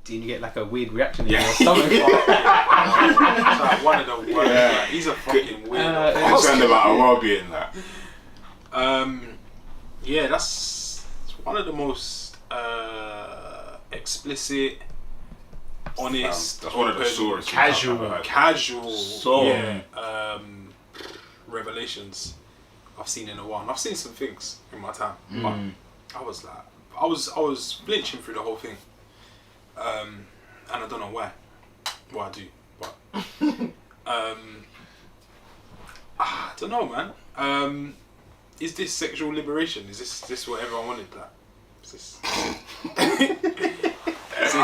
and you get like a weird reaction in your stomach. It's like one of the worst. Like, he's a fucking weirdo. I'm concerned about our well-being. That. Yeah, that's one of the most explicit, honest, That's one of the sorest casual, revelations I've seen in a while. And I've seen some things in my time, but I was like, I was flinching through the whole thing, and I don't know why. Well, I do, but I don't know, man. Is this sexual liberation? Is this what everyone wanted? Like, is this? I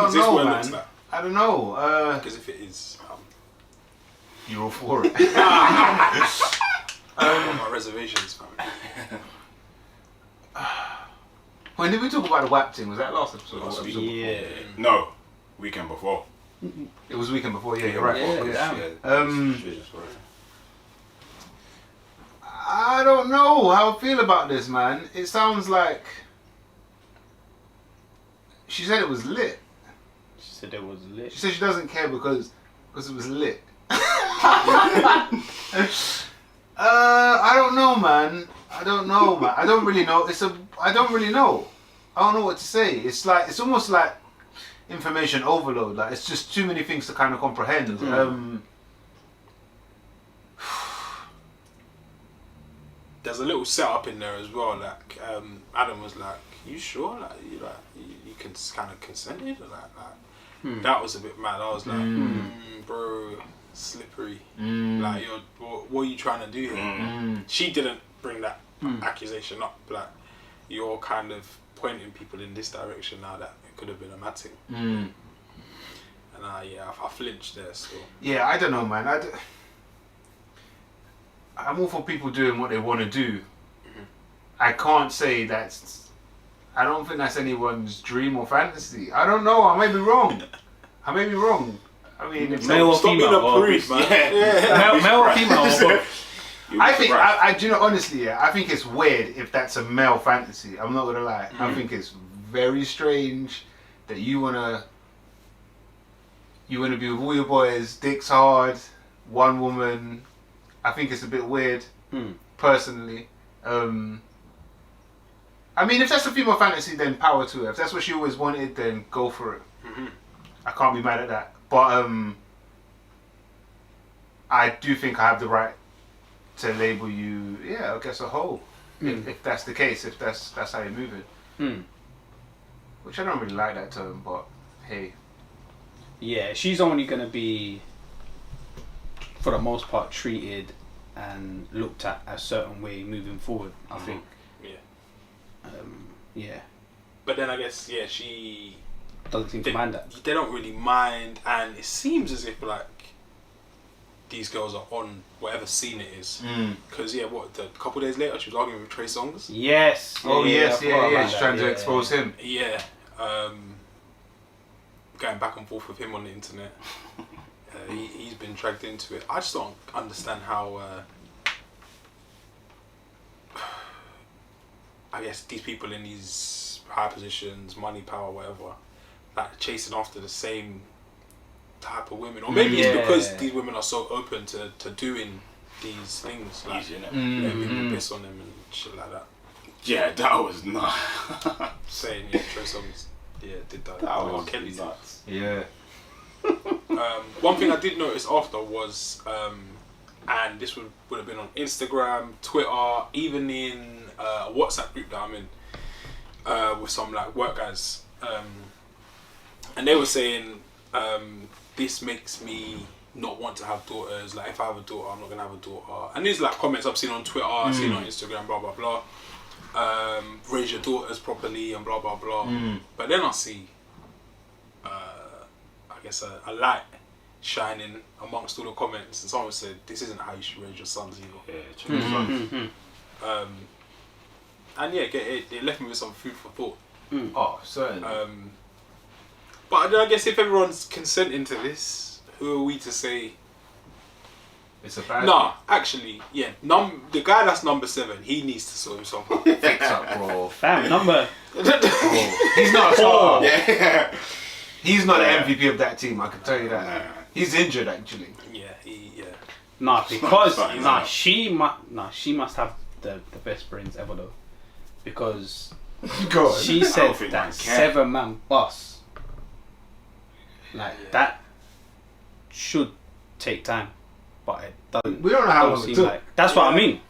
don't know, what it man. looks like? I don't know. Because if it is, You're all for it. my reservations, man. When did we talk about the WAP thing? Was that last episode? Last Or week. episode Yeah. No, weekend before. before? It was the weekend before. Yeah, you're right. I don't know how I feel about this, man. It sounds like she said it was lit. She said it was lit. She said she doesn't care because it was lit. I don't know, man. I don't really know. I don't really know. I don't know what to say. It's almost like information overload. Like, it's just too many things to kind of comprehend. There's a little setup in there as well. Like Adam was like, "You sure? Like you can kind of consented?" Like that was a bit mad. I was like, "Bro, slippery. Like, what are you trying to do here?" She didn't bring that accusation up. Like, you're kind of pointing people in this direction now that it could have been a mad thing. And I flinched there. So yeah, I don't know, man. I'm all for people doing what they want to do. I can't say I don't think that's anyone's dream or fantasy. I don't know. I may be wrong. I mean, if Male or stop being female, a prude, man. Male or female? I think, I do you know, honestly, I think it's weird if that's a male fantasy. I'm not gonna lie. I think it's very strange that you wanna be with all your boys, dicks hard, one woman. I think it's a bit weird, personally. I mean, if that's a female fantasy, then power to her. If that's what she always wanted, then go for it. I can't be mad at that. But I do think I have the right to label you, I guess, a hoe. If that's the case, if that's how you're moving. Which I don't really like that term, but hey. Yeah, she's only going to be, for the most part, treated and looked at a certain way moving forward, I think. Yeah. But then I guess, she doesn't seem to mind that. They don't really mind, and it seems as if like these girls are on whatever scene it is. Because a couple days later she was arguing with Trey Songz. Yes. Yes. She's trying to expose him. Yeah. Going back and forth with him on the internet. He's been dragged into it. I just don't understand how. I guess these people in these high positions, money, power, whatever, like chasing after the same type of women, or maybe it's because these women are so open to doing these things, like letting people piss on them and shit like that. Yeah, that was nuts. Saying Trey Songz, did that. That was Kelly nuts. Yeah. One thing I did notice after was, and this would have been on Instagram, Twitter, even in a WhatsApp group that I'm in with some like work guys, and they were saying this makes me not want to have daughters. Like, if I have a daughter, I'm not gonna have a daughter. And these like comments I've seen on Twitter, I've seen on Instagram, blah blah blah. Raise your daughters properly and blah blah blah. But then I see, I guess a light shining amongst all the comments, and someone said this isn't how you should raise your sons either. Yeah, true. And it left me with some food for thought. Oh, certainly. But I guess if everyone's consenting to this, who are we to say? It's a bad. Nah, actually, the guy that's number 7, he needs to sort himself out. Fix up, bro. Fam, number. He's not a star. Yeah. He's not Yeah. the MVP of that team. I can tell you that. Nah. He's injured actually. Yeah, Nah, because Sorry, nah, no. she must have the best brains ever though, because Go on. she I said don't think that man can. 7-man bus, like that, should take time, but it doesn't. We don't know how don't long it seem took. like. That's what I mean.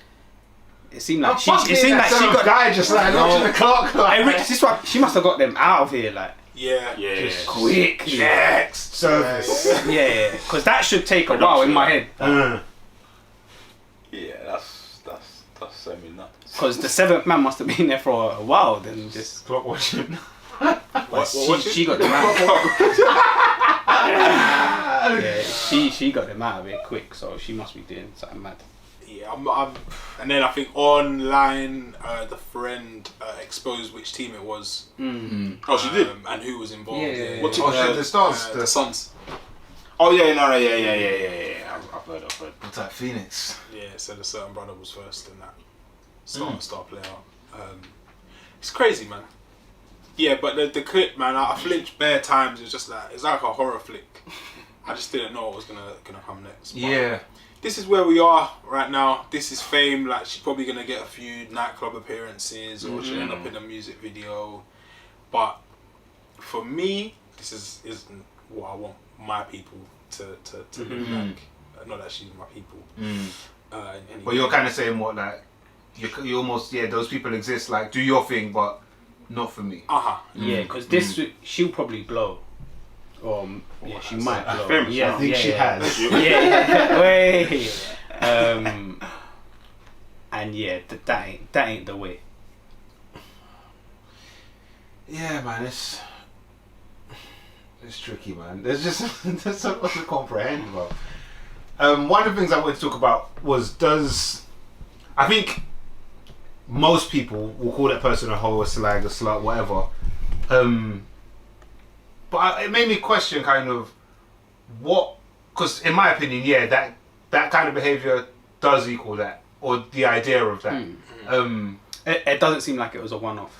It seemed like Oh, she. fuck It me, seemed that like she son of got. guy just like No. watching the clock. Like, Hey, Rich, this is what she must have got them out of here, like Yeah. just quick. next service. Yeah, because that should take a while in my head. Yeah, that's semi nuts. Because the 7th man must have been there for a while. Then just Clock watching. but she got them out. Yeah, she got them out of it quick, so she must be doing something mad. Yeah, I'm, and then I think online, the friend exposed which team it was, Oh, she did. and who was involved. Yeah. What team? Oh, shit, the Stars. The Suns. Oh yeah, no, yeah. I've heard. What's that, Phoenix? Yeah, so the certain brother was first in that star player. It's crazy, man. Yeah, but the clip, man, I flinched bare times. It's just like it's like a horror flick. I just didn't know what was gonna come next. But Yeah. this is where we are right now. This is fame. Like she's probably gonna get a few nightclub appearances, or she'll end up in a music video. But for me, this isn't what I want my people to look like. Not that she's my people. But you're kind of saying what, like, you almost, those people exist, like, do your thing, but not for me. Yeah, because this she'll probably blow. Or yeah, she might blow. famous Yeah, now. I think she has. Yeah. Wait. And yeah, that ain't the way. Yeah, man, it's tricky, man. There's so much to comprehend, bro. One of the things I wanted to talk about was I think most people will call that person a hoe, a slag, a slut, whatever. But it made me question kind of because in my opinion, that kind of behaviour does equal that, or the idea of that. It doesn't seem like it was a one-off.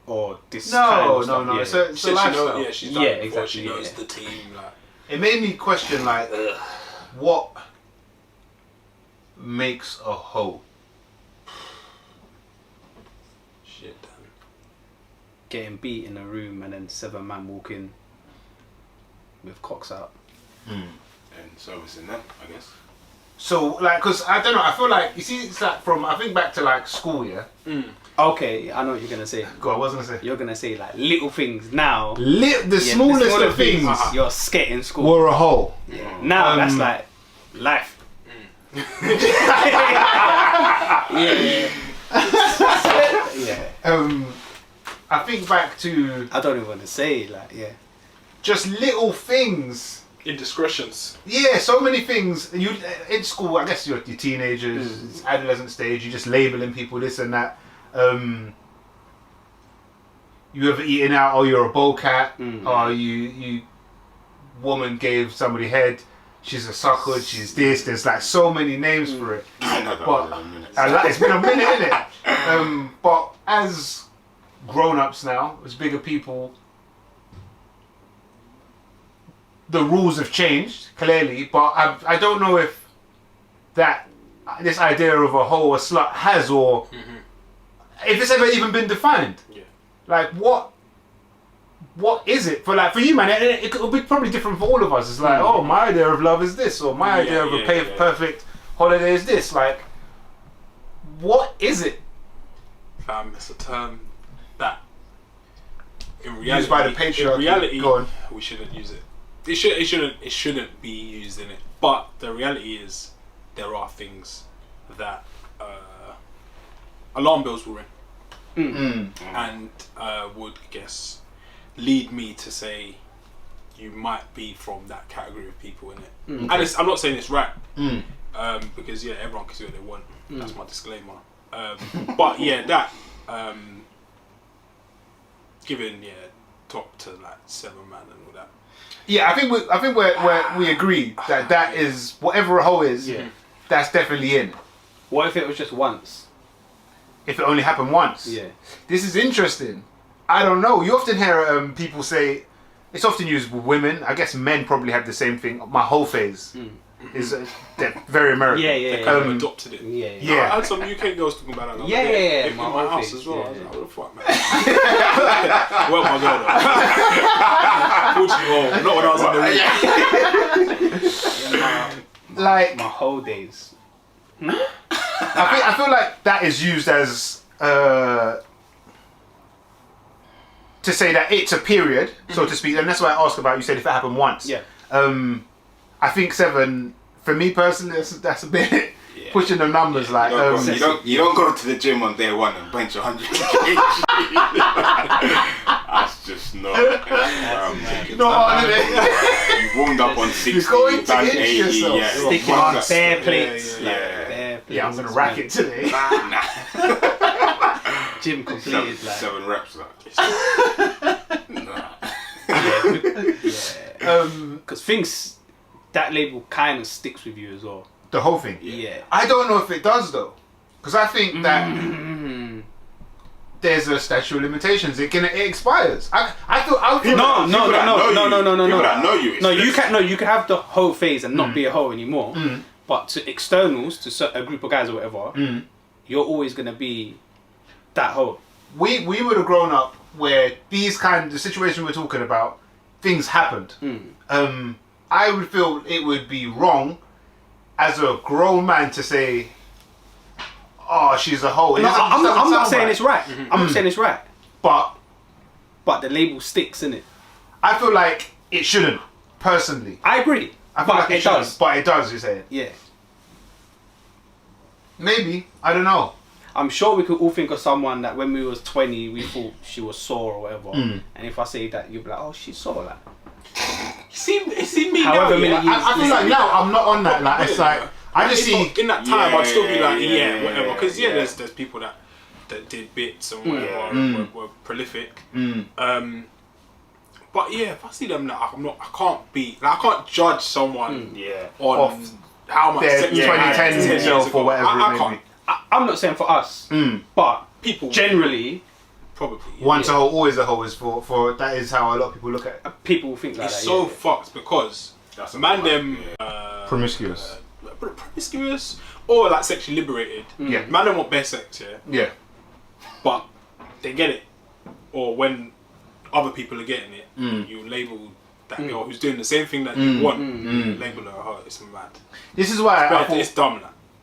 Or this No, kind of no, stuff. no. Yeah. It's a She lifestyle. knows, she's done it before. exactly, She knows yeah. the team. Like, It made me question, like, what makes a hoe? shit, damn. Getting beat in a room and then 7-man walk in with cocks out. And servicing them, I guess. So, like, because I don't know, I feel like, you see, it's like I think back to like school, yeah? Okay, I know what you're gonna say. Go on, what was I gonna say? You're gonna say like little things now. The Yeah, smallest smaller of things You're scared in school. were a hoe. Now that's like life. Yeah. I think back to I don't even want to say like just little things. Indiscretions. Yeah, so many things. You in school, I guess you're teenagers, it's adolescent stage. You're just labeling people this and that. You ever eaten out? Oh, you're a bowl cat. Oh, you woman gave somebody head. She's a sucker. She's this. There's like so many names for it. I know that But was a minute. it's been a minute, innit? But as grown-ups now, as bigger people, the rules have changed clearly. But I don't know if this idea of a hoe or slut has, or if it's ever even been defined. Yeah. Like what is it for you, man? It could be probably different for all of us. It's like, oh, my idea of love is this, or my idea of a perfect holiday is this. Like, what is it? It's a term that, in reality, Used by the patriarchy. in reality, Go on. we shouldn't use it. It shouldn't be used in it. But the reality is, there are things that alarm bells will ring, and would guess lead me to say you might be from that category of people in it. And I'm not saying it's right, because everyone can do what they want. That's my disclaimer. But that given top to like 7-man and all that. Yeah, I think we agree that is whatever a hoe is. Yeah. That's definitely in. What if it was just once? If it only happened once. Yeah. This is interesting. I don't know. You often hear people say, it's often used with women. I guess men probably have the same thing. My whole phase is they're very American. They kind of adopted it. Yeah. I had some UK girls talking about that. Yeah. In my house as well. I was Yeah. like, what the fuck, man? Well, my girl, though. Not when I was in the ring. Like My whole days. I feel like that is used as to say that it's a period, so to speak, and that's why I asked about. You said if it happened once. Yeah. I think 7. For me personally, that's a bit pushing the numbers. Like you don't go to the gym on day 1 and bench 100 kg. That's just not. No, You warmed up on 60. You're going to done injure 80. yourself. Yeah, Sticking on bare plates. Yeah. yeah, I'm gonna rack it today. Gym completed. 7 reps. Because things, that label kind of sticks with you as well. The whole thing. Yeah. I don't know if it does though, because I think that there's a statute of limitations. It expires. I feel No. People that know you. No, you can have the whole phase and not be a hoe anymore. But to externals, to a group of guys or whatever, you're always gonna be that hoe. We would have grown up where these the situation we're talking about, things happened. I would feel it would be wrong as a grown man to say, "Oh, she's a hoe." No, I'm not saying it's right. I'm not saying it's right. But the label sticks, innit? I feel like it shouldn't. Personally, I agree. I feel like it shouldn't, does. But it does. You're saying Yeah. maybe. I don't know. I'm sure we could all think of someone that when we was 20, we thought she was sore or whatever. And if I say that, you'll be like, "Oh, she's sore." Like, It seemed me However now, many years- I feel like now I'm not on that. Like it's like I just see. in that time I'd still be like Yeah, whatever, because yeah. there's people that did bits and whatever were prolific. But yeah, if I see them now, I can't judge someone on Off how much their sex they had 2010 10 years self ago. or whatever I it may can't. I'm not saying for us, but People generally, probably once a hoe, always a hoe is for that is how a lot of people look at it. people will think like It's that. so yeah. fucked because Mandem Promiscuous. promiscuous or like sexually liberated. Yeah. Mandem want bare sex, Yeah. but they get it. Or when other people are getting it, you label that girl who's doing the same thing that you want. Label her a hoe. It's mad. This is why I thought, It's dumb.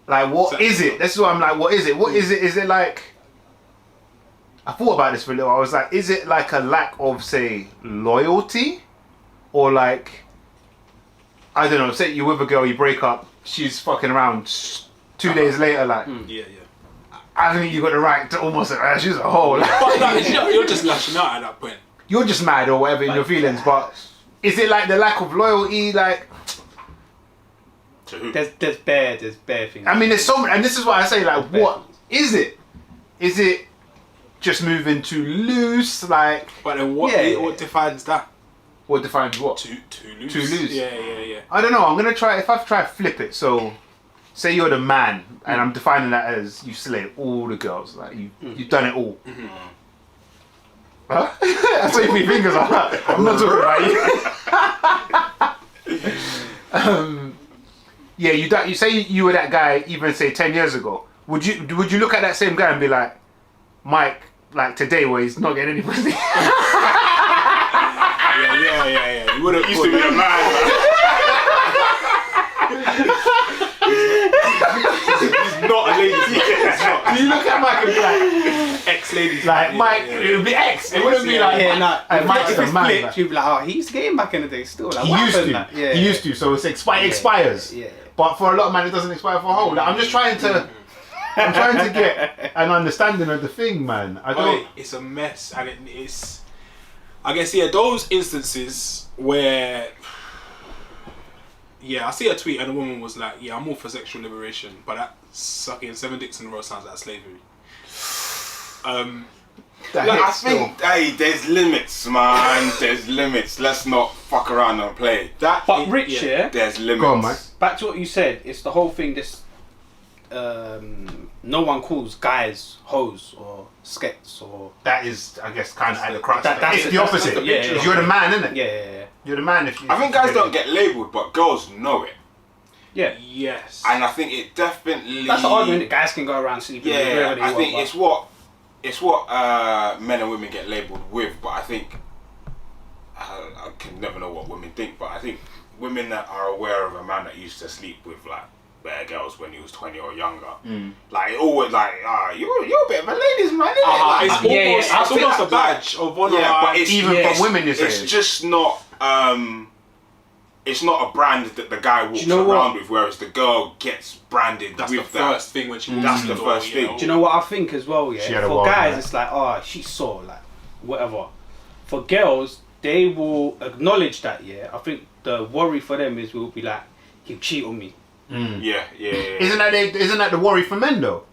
like, what is it? This is why I'm like, what is it? What is it? Is it like? I thought about this for a little. I was like, is it like a lack of, say, loyalty, or like, I don't know. Say you're with a girl, you break up, she's fucking around. 2 days later, like, Yeah. I think you got the right to almost say, she's a hoe. Like, But like, you're just lashing out at that point. you're just mad or whatever in your feelings, but is it like the lack of loyalty? Like, To who? There's bare things. I mean, there's so many, and this is why I say, like, what is it? Is it just moving too loose? Like, But then what defines that? what defines what? Too loose. Too loose. Yeah. I don't know. I'm gonna try. If I try to flip it, so say you're the man, and I'm defining that as you slay all the girls, like you've done it all. Huh? That's what your fingers are. I'm not talking about you. Yeah, you say you were that guy even say 10 years ago. Would you look at that same guy and be like, Mike, like today where he's not getting any pussy? Yeah. You would have Used to be a man. He's not a lady. Do you look at Mike and be like, Ex-lady. like Mike? It would be X. It wouldn't be like. yeah, nah. And Mike's if a it's man. flipped, Like, you'd be like, "Oh, he used to get him back in the day still." Like, he what used happened? to. Like, yeah. He used to. So it expires. Yeah. But for a lot of man, it doesn't expire for a whole. Like, I'm just trying to. I'm trying to get an understanding of the thing, man. I don't. It's a mess, and it's. I guess those instances where. Yeah, I see a tweet and a woman was like, "Yeah, I'm all for sexual liberation, but that sucking 7 dicks in a row sounds like slavery." That Look, I hits still. think, hey, there's limits, man. There's limits. Let's not fuck around and play. But Rich, yeah. There's limits. Go on, Mike. Back to what you said. It's the whole thing. This no one calls guys hoes or skets or. That is, I guess, kind of at the crux. That's It's the opposite. that's the picture. Because you're the man, isn't it? Yeah. You're the man. If you, I think guys don't get labelled, but girls know it. Yeah. Yes. And I think it definitely. That's the argument that guys can go around sleeping with Yeah, whoever they I want. think but- it's what men and women get labelled with, but I think I can never know what women think, but I think women that are aware of a man that used to sleep with like better girls when he was 20 or younger, like always like you're a bit of a ladies man, innit? Like, it's almost, I it's feel almost a like- badge of honor. Yeah, but it's even yeah, for women, it's saying. just not. It's not a brand that the guy walks around with, whereas the girl gets branded that's with the that. first thing when she walks That's in the door, first you thing. know? Do you know what I think as well? She Yeah, had a for wild guys night. it's like she saw like whatever. For girls, they will acknowledge that. Yeah, I think the worry for them is will be like he'll cheat on me. Yeah. Isn't that the worry for men though?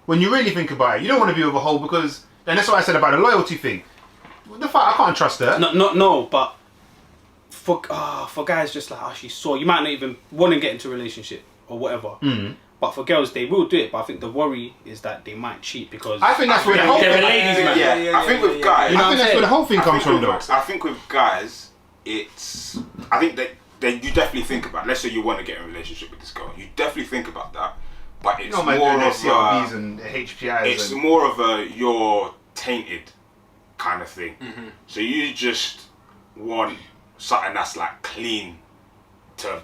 When you really think about it, you don't want to be with a hoe because, and that's what I said about the loyalty thing. What the fuck? I can't trust her. No, but for guys, just like she saw, you might not even want to get into a relationship or whatever. But for girls, they will do it. But I think the worry is that they might cheat because I think that's where the whole they're thing. a ladies man. Yeah, I think with guys, I think that's where the whole thing comes from though. I think with guys, I think that you definitely think about. Let's say you want to get in a relationship with this girl, you definitely think about that. But it's You know, man, more doing their of CRBs and HPIs. it's and, more of a you're tainted kind of thing. So you just want something that's like clean to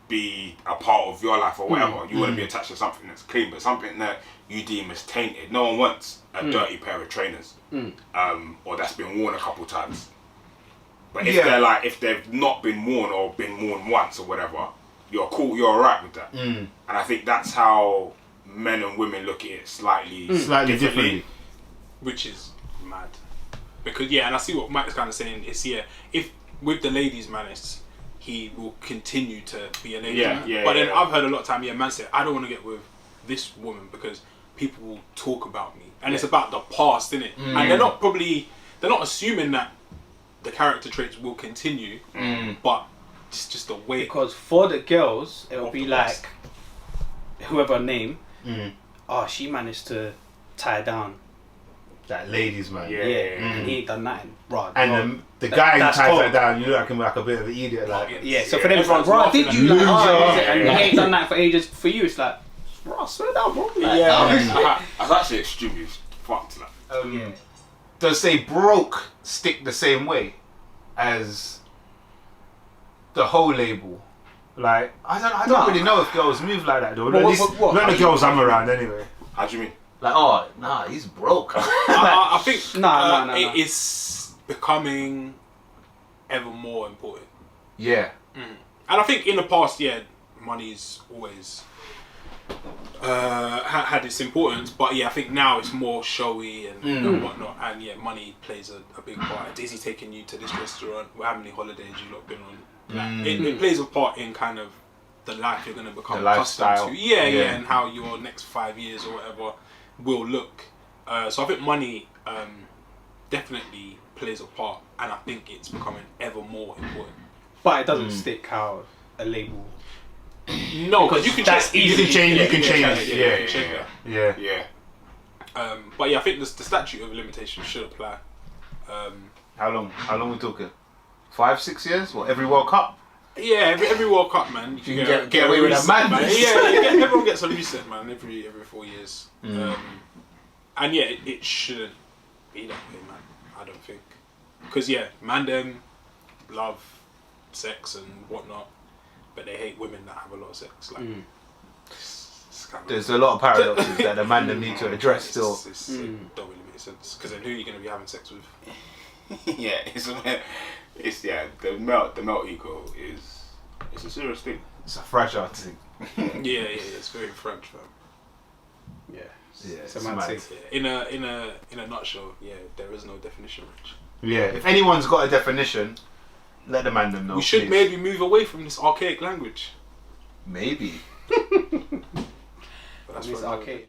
be a part of your life or whatever. You want to be attached to something that's clean, but something that you deem as tainted. No one wants a dirty pair of trainers, or that's been worn a couple times. But if they've not been worn or been worn once or whatever, you're cool, you're alright with that. And I think that's how men and women look at it slightly differently. Which is mad. Because and I see what Mike's kind of saying is if with the ladies man he will continue to be a lady man. But then I've heard a lot of time man say I don't want to get with this woman because people will talk about me. And it's about the past, innit? And they're not assuming that the character traits will continue, but it's just the way. Because for the girls, it'll Of be the like past. whoever name. She managed to tie down. that ladies man. Yeah. And he ain't done nothing. Right. And the guy who that's ties cold. that down, you look like him like a bit of an idiot. Like, Yeah, so for them it's like, Everyone's bro, laughing did at you you. like, and Yeah. he ain't done that for ages. For you, it's like, bro, slow down, bro. Like, That's actually extremely fucked. Like. does say broke stick the same way as the whole label? Like, I don't really know if girls move like that though. What- At least what- not the girls I'm around anyway. How do you mean? Like, oh, nah, he's broke. I think No. it is becoming ever more important. Yeah. And I think in the past, money's always had its importance, but I think now it's more showy and whatnot, and money plays a big part. Is he taking you to this restaurant? How many holidays you lot been on? Like, it plays a part in kind of the life you're going to become The accustomed lifestyle. to. Yeah, and how your next 5 years or whatever will look. So I think money definitely plays a part, and I think it's becoming ever more important. But it doesn't stick how a label. No, because you can that's change. easy. You can change it. You can change that. Yeah. But I think the statute of limitations should apply. How long we talking? 5-6 years? What, every World Cup? Every World Cup, man. You can get away with that madness. Everyone gets a reset, man. Every 4 years. And it shouldn't be that way, man. I don't think. Because Mandem love sex and whatnot, but they hate women that have a lot of sex. Like, it's kind of, There's a lot of paradoxes that the man them need to address still. it don't really make sense. Because then who are you going to be having sex with? It's the melt ego it's a serious thing. It's a fragile thing. It's very French, fam. Yeah. Yeah, It's it's a mad mad. thing. In a nutshell, there is no definition, Rich. Yeah, if anyone's got a definition, let the man them know. We should please. maybe move away from this archaic language. Maybe. But that's It's for another day. archaic.